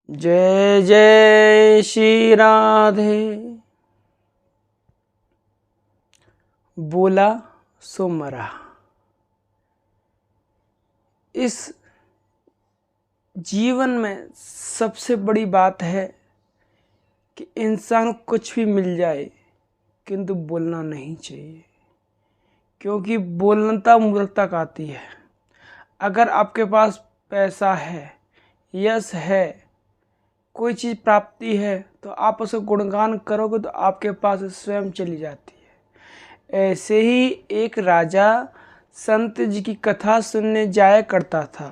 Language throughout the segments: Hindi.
जय जय श्री राधे। बोला सो मरा। इस जीवन में सबसे बड़ी बात है कि इंसान को कुछ भी मिल जाए किंतु बोलना नहीं चाहिए, क्योंकि बोलना मूर्खता कहती है। अगर आपके पास पैसा है, यश है, कोई चीज़ प्राप्ति है, तो आप उसका गुणगान करोगे तो आपके पास स्वयं चली जाती है। ऐसे ही एक राजा संत जी की कथा सुनने जाया करता था।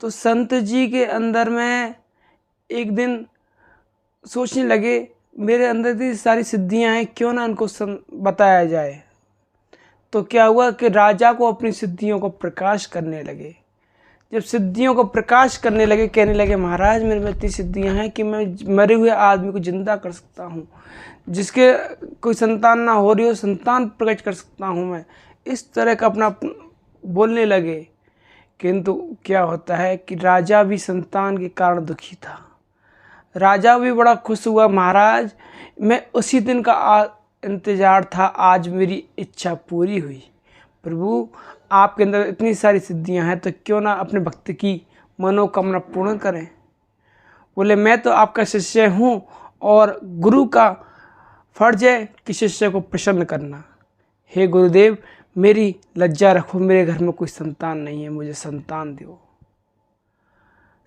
तो संत जी के अंदर में एक दिन सोचने लगे, मेरे अंदर इतनी सारी सिद्धियां हैं, क्यों ना उनको बताया जाए। तो क्या हुआ कि राजा को अपनी सिद्धियों को प्रकाश करने लगे। जब सिद्धियों को प्रकाश करने लगे, कहने लगे, महाराज मेरे में इतनी सिद्धियां हैं कि मैं मरे हुए आदमी को जिंदा कर सकता हूँ, जिसके कोई संतान ना हो रही हो संतान प्रकट कर सकता हूँ मैं। इस तरह का अपना बोलने लगे। किंतु क्या होता है कि राजा भी संतान के कारण दुखी था। राजा भी बड़ा खुश हुआ, महाराज मैं उसी दिन का इंतजार था, आज मेरी इच्छा पूरी हुई। प्रभु आपके अंदर इतनी सारी सिद्धियां हैं, तो क्यों ना अपने भक्त की मनोकामना पूर्ण करें। बोले, मैं तो आपका शिष्य हूँ और गुरु का फर्ज है कि शिष्य को प्रसन्न करना। हे गुरुदेव मेरी लज्जा रखो, मेरे घर में कोई संतान नहीं है, मुझे संतान दो।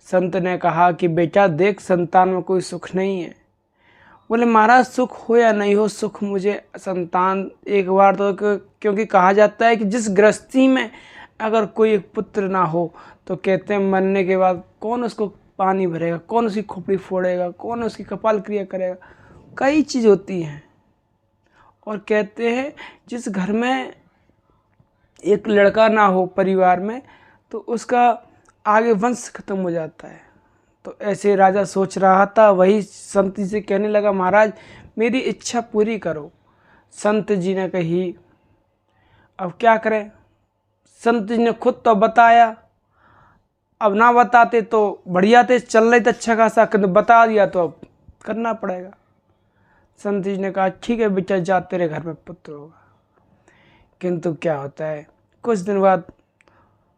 संत ने कहा कि बेटा देख, संतान में कोई सुख नहीं है। बोले, महाराज सुख हो या नहीं हो, सुख मुझे संतान एक बार तो, क्योंकि कहा जाता है कि जिस गृहस्थी में अगर कोई एक पुत्र ना हो तो कहते हैं मरने के बाद कौन उसको पानी भरेगा, कौन उसकी खोपड़ी फोड़ेगा, कौन उसकी कपाल क्रिया करेगा, कई चीज़ होती हैं। और कहते हैं जिस घर में एक लड़का ना हो परिवार में, तो उसका आगे वंश खत्म हो जाता है। तो ऐसे राजा सोच रहा था, वही संत जी से कहने लगा, महाराज मेरी इच्छा पूरी करो। संत जी ने कही, अब क्या करें। संत जी ने खुद तो बताया, अब ना बताते तो बढ़िया थे, चल रहे थे अच्छा खासा, किंतु बता दिया तो अब करना पड़ेगा। संत जी ने कहा, ठीक है बेटा जा, तेरे घर में पुत्र होगा। किंतु क्या होता है, कुछ दिन बाद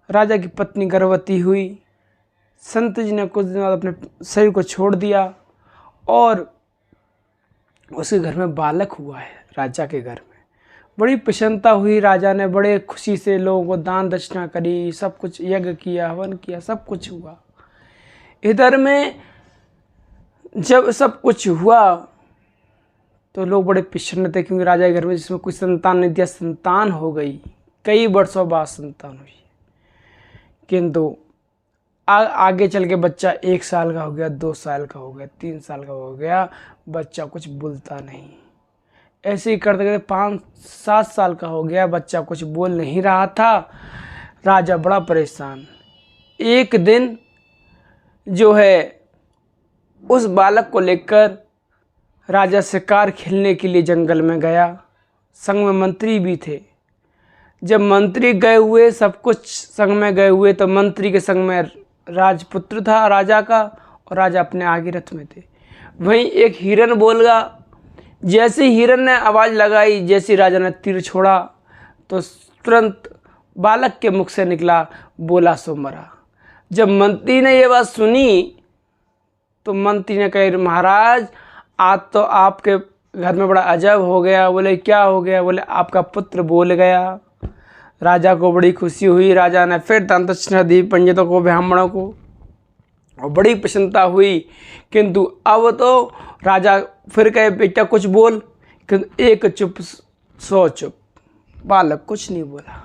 राजा की पत्नी गर्भवती हुई। संत जी ने कुछ दिन बाद अपने शरीर को छोड़ दिया और उसके घर में बालक हुआ है। राजा के घर में बड़ी प्रसन्नता हुई। राजा ने बड़े खुशी से लोगों को दान दक्षिणा करी, सब कुछ यज्ञ किया, हवन किया, सब कुछ हुआ। इधर में जब सब कुछ हुआ तो लोग बड़े प्रसन्न थे, क्योंकि राजा के घर में जिसमें कोई संतान नहीं दिया, संतान हो गई। कई वर्षों बाद संतान हुई। किंतु आगे चल के बच्चा 1 साल का हो गया, 2 साल का हो गया, 3 साल का हो गया, बच्चा कुछ बोलता नहीं। ऐसे ही करते करते 5-7 साल का हो गया, बच्चा कुछ बोल नहीं रहा था। राजा बड़ा परेशान। एक दिन जो है उस बालक को लेकर राजा शिकार खेलने के लिए जंगल में गया। संग में मंत्री भी थे। जब मंत्री गए हुए, सब कुछ संग में गए हुए, तो मंत्री के संग में राजपुत्र था राजा का, और राजा अपने आगे रथ में थे। वहीं एक हिरन बोल गया। जैसे हिरन ने आवाज़ लगाई, जैसे राजा ने तीर छोड़ा, तो तुरंत बालक के मुख से निकला, बोला सो मरा। जब मंत्री ने ये बात सुनी तो मंत्री ने कहा, महाराज आज तो आपके घर में बड़ा अजब हो गया। बोले, क्या हो गया। बोले, आपका पुत्र बोल गया। राजा को बड़ी खुशी हुई। राजा ने फिर दान दक्षिणा दी पंडितों को, ब्राह्मणों को, और बड़ी प्रसन्नता हुई। किंतु अब तो राजा फिर कहे, बेटा कुछ बोल। किंतु एक चुप 100 चुप, बालक कुछ नहीं बोला।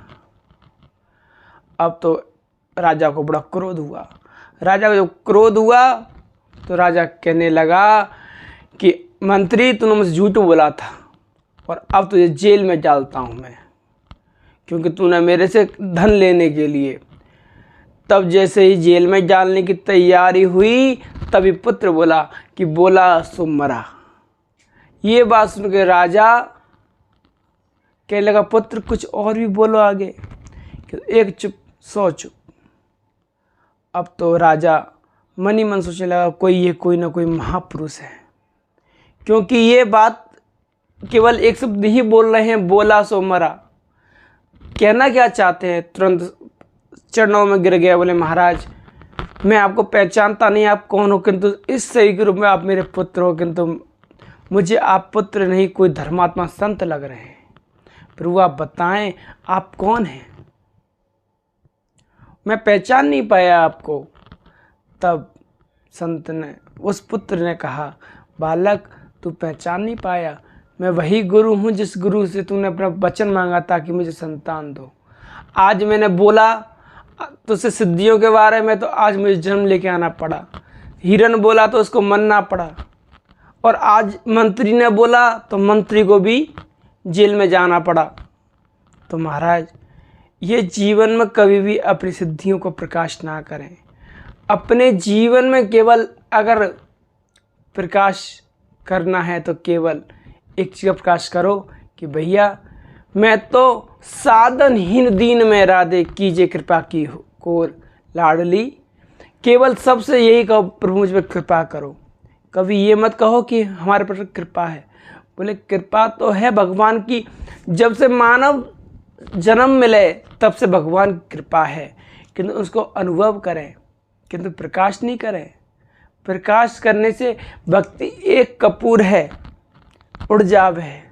अब तो राजा को बड़ा क्रोध हुआ। राजा को जब क्रोध हुआ तो राजा कहने लगा कि मंत्री तूने मुझसे झूठ बोला था, और अब तुझे जेल में डालता हूँ मैं, क्योंकि तूने मेरे से धन लेने के लिए। तब जैसे ही जेल में डालने की तैयारी हुई, तभी पुत्र बोला कि बोला सो मरा। ये बात सुन के राजा कहने लगा, पुत्र कुछ और भी बोलो आगे। एक चुप 100 चुप। अब तो राजा मन ही मन सोचने लगा कोई ना कोई महापुरुष है, क्योंकि ये बात केवल एक शब्द ही बोल रहे हैं, बोला सो मरा। कहना क्या चाहते हैं? तुरंत चरणों में गिर गया, बोले महाराज मैं आपको पहचानता नहीं, आप कौन हो, किंतु इस शरीर के रूप में आप मेरे पुत्र हो, किंतु मुझे आप पुत्र नहीं कोई धर्मात्मा संत लग रहे हैं। प्रभु आप बताएं आप कौन हैं, मैं पहचान नहीं पाया आपको। तब संत ने, उस पुत्र ने कहा, बालक तू पहचान नहीं पाया, मैं वही गुरु हूँ जिस गुरु से तूने अपना वचन मांगा था कि मुझे संतान दो। आज मैंने बोला तुझसे सिद्धियों के बारे में, तो आज मुझे जन्म लेके आना पड़ा। हिरन बोला तो उसको मनना पड़ा, और आज मंत्री ने बोला तो मंत्री को भी जेल में जाना पड़ा। तो महाराज ये जीवन में कभी भी अपनी सिद्धियों को प्रकाश ना करें। अपने जीवन में केवल अगर प्रकाश करना है तो केवल एक चीज़ प्रकाश करो कि भैया मैं तो साधनहीन दीन में राधे कीजिए कृपा की को लाडली। केवल सबसे यही कहो प्रभु मुझ पर कृपा करो। कभी ये मत कहो कि हमारे पर कृपा है। बोले कृपा तो है भगवान की, जब से मानव जन्म मिले तब से भगवान की कृपा है, किंतु उसको अनुभव करें, किंतु प्रकाश नहीं करें। प्रकाश करने से भक्ति एक कपूर है, उड़ जावे है।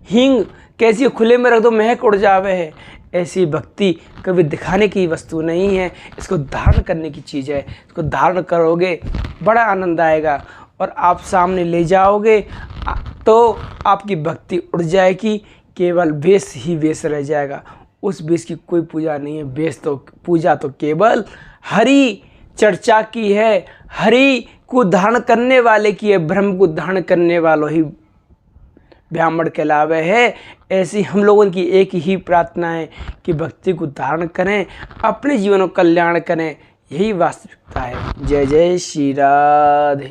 हींग कैसी खुले में रख दो महक उड़ जावे है। ऐसी भक्ति कभी दिखाने की वस्तु नहीं है, इसको धारण करने की चीज़ है। इसको धारण करोगे बड़ा आनंद आएगा, और आप सामने ले जाओगे तो आपकी भक्ति उड़ जाएगी, केवल वेश ही वेश रह जाएगा। उस वेश की कोई पूजा नहीं है। वेश तो पूजा तो केवल हरि चर्चा की है, हरि को धारण करने वाले की है। ब्रह्म को धारण करने वालों ही ब्राह्मण कहलावे है। ऐसी हम लोगों की एक ही प्रार्थना है कि भक्ति को धारण करें, अपने जीवन को कल्याण करें। यही वास्तविकता है। जय जय श्री राधे।